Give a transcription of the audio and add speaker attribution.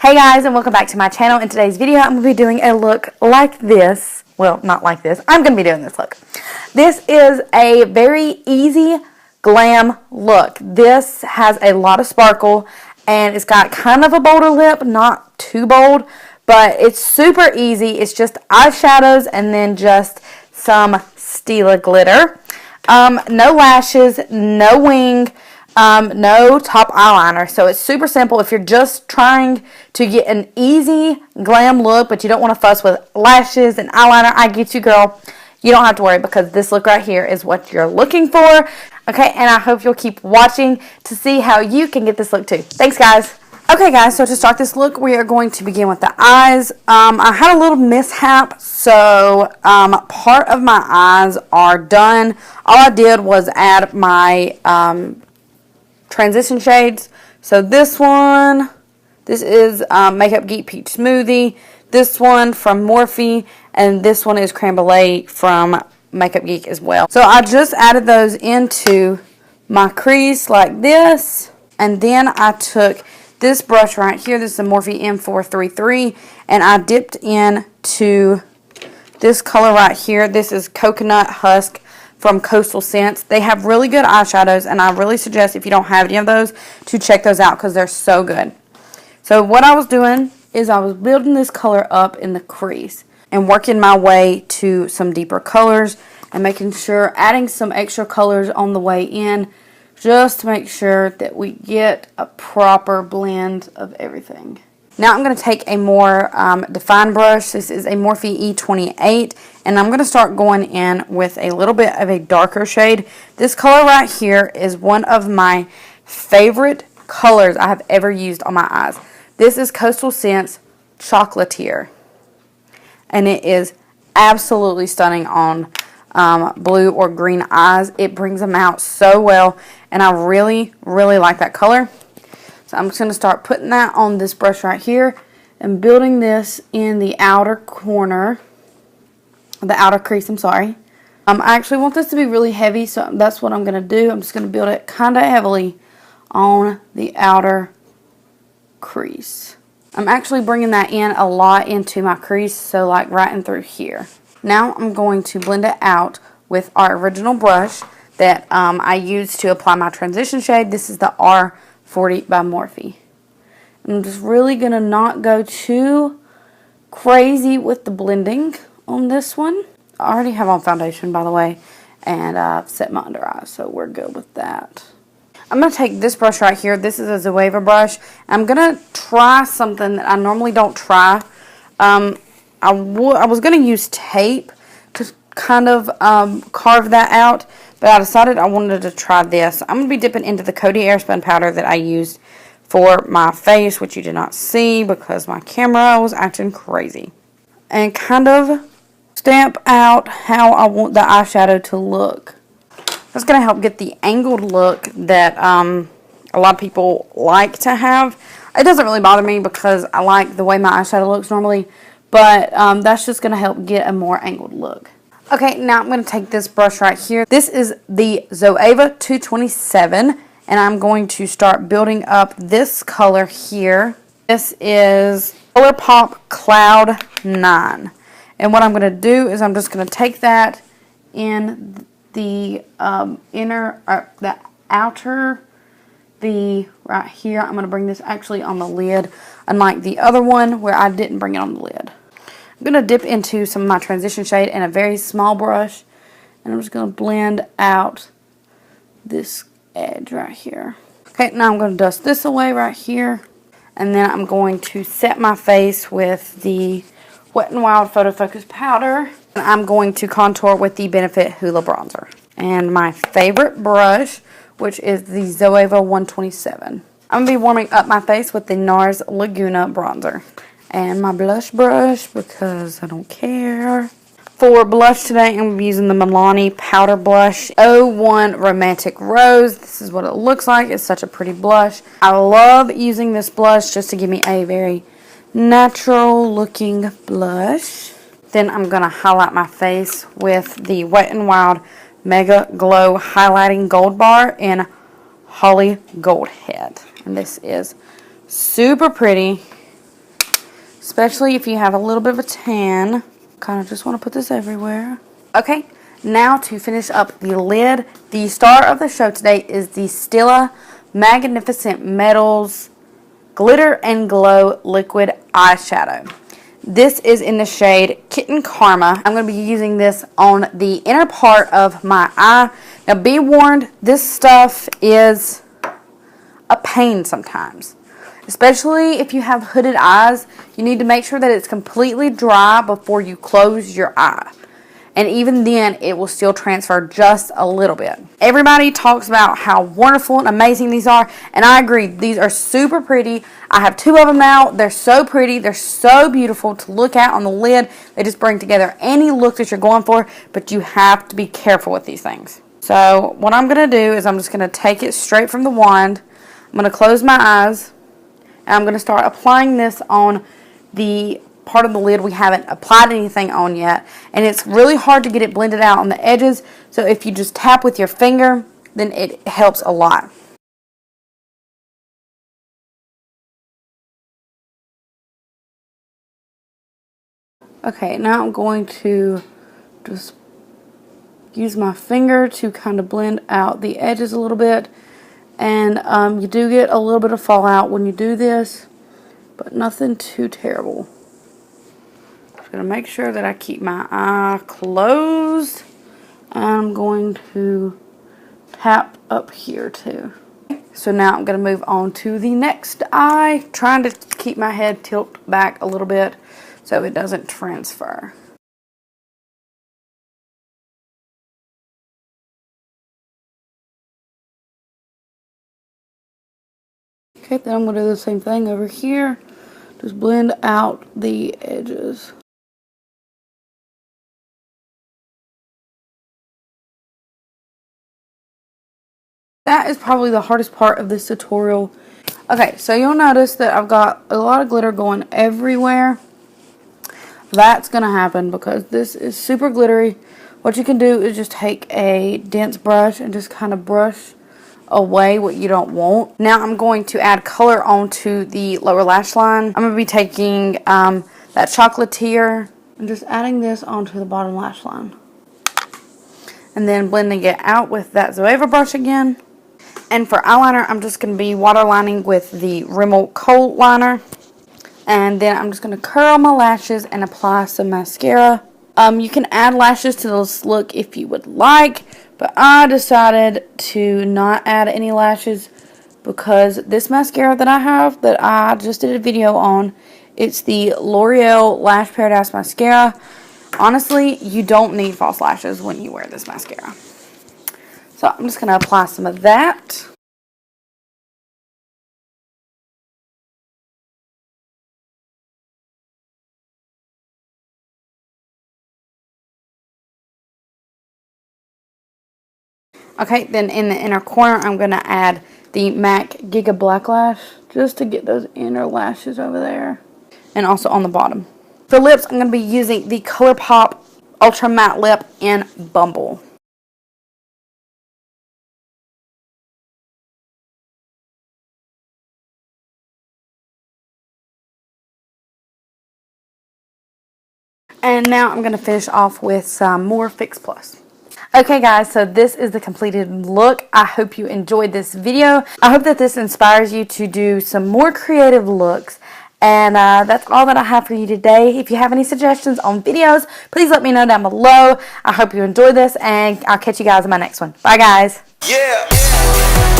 Speaker 1: Hey guys, and welcome back to my channel. In today's video, I'm going to be doing a look like this. Well, not like this. I'm going to be doing this look. This is a very easy glam look. This has a lot of sparkle, and it's got kind of a bolder lip, not too bold, but it's super easy. It's just eyeshadows and then just some Stila glitter. No lashes, no wing. No top eyeliner, so it's super simple. If you're just trying to get an easy glam look, but you don't want to fuss with lashes and eyeliner, I get you, girl. You don't have to worry because this look right here is what you're looking for. Okay, and I hope you'll keep watching to see how you can get this look too. Thanks, guys. Okay, guys, so to start this look, we are going to begin with the eyes. I had a little mishap, so part of my eyes are done. All I did was add my transition shades. So this one, this is Makeup Geek Peach Smoothie. This one from Morphe, and this one is Creme Brulee from Makeup Geek as well. So I just added those into my crease like this, and then I took this brush right here. This is a Morphe M433, and I dipped into this color right here. This is Coconut Husk from Coastal Scents. They have really good eyeshadows, and I really suggest, if you don't have any of those, to check those out because they're so good. So what I was doing is I was building this color up in the crease and working my way to some deeper colors and making sure, adding some extra colors on the way in, just to make sure that we get a proper blend of everything. Now I'm going to take a more defined brush. This is a Morphe E28, and I'm going to start going in with a little bit of a darker shade. This color right here is one of my favorite colors I have ever used on my eyes. This is Coastal Scents Chocolatier, and it is absolutely stunning on blue or green eyes. It brings them out so well, and I really, really like that color. So I'm just going to start putting that on this brush right here and building this in the outer corner, the outer crease, I'm sorry. I actually want this to be really heavy, so that's what I'm going to do. I'm just going to build it kind of heavily on the outer crease. I'm actually bringing that in a lot into my crease, so like right in through here. Now I'm going to blend it out with our original brush that I used to apply my transition shade. This is the R40 by Morphe. I'm just really going to not go too crazy with the blending on this one. I already have on foundation, by the way, and I've set my under eyes, so we're good with that. I'm going to take this brush right here. This is a Zoeva brush. I'm going to try something that I normally don't try. I was going to use tape to kind of carve that out, but I decided I wanted to try this. I'm going to be dipping into the Coty Airspun powder that I used for my face, which you did not see because my camera was acting crazy. And kind of stamp out how I want the eyeshadow to look. That's going to help get the angled look that a lot of people like to have. It doesn't really bother me because I like the way my eyeshadow looks normally, but that's just going to help get a more angled look. Okay, now I'm going to take this brush right here. This is the Zoeva 227, and I'm going to start building up this color here. This is ColourPop Cloud 9. And what I'm going to do is I'm just going to take that in the outer V right here. I'm going to bring this actually on the lid, unlike the other one where I didn't bring it on the lid. I'm going to dip into some of my transition shade in a very small brush, and I'm just going to blend out this edge right here. Okay, now I'm going to dust this away right here, and then I'm going to set my face with the Wet n Wild Photo Focus powder, and I'm going to contour with the Benefit Hoola bronzer. And my favorite brush, which is the Zoeva 127. I'm going to be warming up my face with the NARS Laguna bronzer. And my blush brush, because I don't care. For blush today, I'm going to be using the Milani Powder Blush 01 Romantic Rose. This is what it looks like. It's such a pretty blush. I love using this blush just to give me a very natural looking blush. Then I'm going to highlight my face with the Wet n Wild Mega Glow Highlighting Gold Bar in Holly Gold Head. And this is super pretty. especially if you have a little bit of a tan. Kind of just want to put this everywhere. Okay, now to finish up the lid, the star of the show today is the Stila Magnificent Metals Glitter and Glow Liquid Eyeshadow. This is in the shade Kitten Karma. I'm going to be using this on the inner part of my eye. Now be warned, this stuff is a pain sometimes. Especially if you have hooded eyes, you need to make sure that it's completely dry before you close your eye. And even then, it will still transfer just a little bit. Everybody talks about how wonderful and amazing these are, and I agree. These are super pretty. I have 2 of them now. They're so pretty. They're so beautiful to look at on the lid. They just bring together any look that you're going for, but you have to be careful with these things. So what I'm going to do is I'm just going to take it straight from the wand. I'm going to close my eyes, and I'm going to start applying this on the part of the lid we haven't applied anything on yet, and it's really hard to get it blended out on the edges, so if you just tap with your finger, then it helps a lot. Okay, now I'm going to just use my finger to kind of blend out the edges a little bit, and you do get a little bit of fallout when you do this, but nothing too terrible. I'm going to make sure that I keep my eye closed. I'm going to tap up here too. So now I'm going to move on to the next eye, trying to keep my head tilt back a little bit so it doesn't transfer. Okay, then I'm going to do the same thing over here. Just blend out the edges. That is probably the hardest part of this tutorial. Okay, so you'll notice that I've got a lot of glitter going everywhere. That's going to happen because this is super glittery. What you can do is just take a dense brush and just kind of brush away what you don't want. Now I'm going to add color onto the lower lash line. I'm going to be taking that chocolatier and just adding this onto the bottom lash line. And then blending it out with that Zoeva brush again. And for eyeliner, I'm just going to be waterlining with the Rimmel Kohl liner. And then I'm just going to curl my lashes and apply some mascara. You can add lashes to this look if you would like, but I decided to not add any lashes because this mascara that I have, that I just did a video on, it's the L'Oreal Lash Paradise Mascara. Honestly, you don't need false lashes when you wear this mascara. So I'm just going to apply some of that. Okay, then in the inner corner, I'm going to add the MAC Giga Black Lash just to get those inner lashes over there. And also on the bottom. For lips, I'm going to be using the ColourPop Ultra Matte Lip in Bumble. And now I'm going to finish off with some more Fix Plus. Okay guys, so this is the completed look. I hope you enjoyed this video. I hope that this inspires you to do some more creative looks. And that's all that I have for you today. If you have any suggestions on videos, please let me know down below. I hope you enjoyed this, and I'll catch you guys in my next one. Bye guys. Yeah.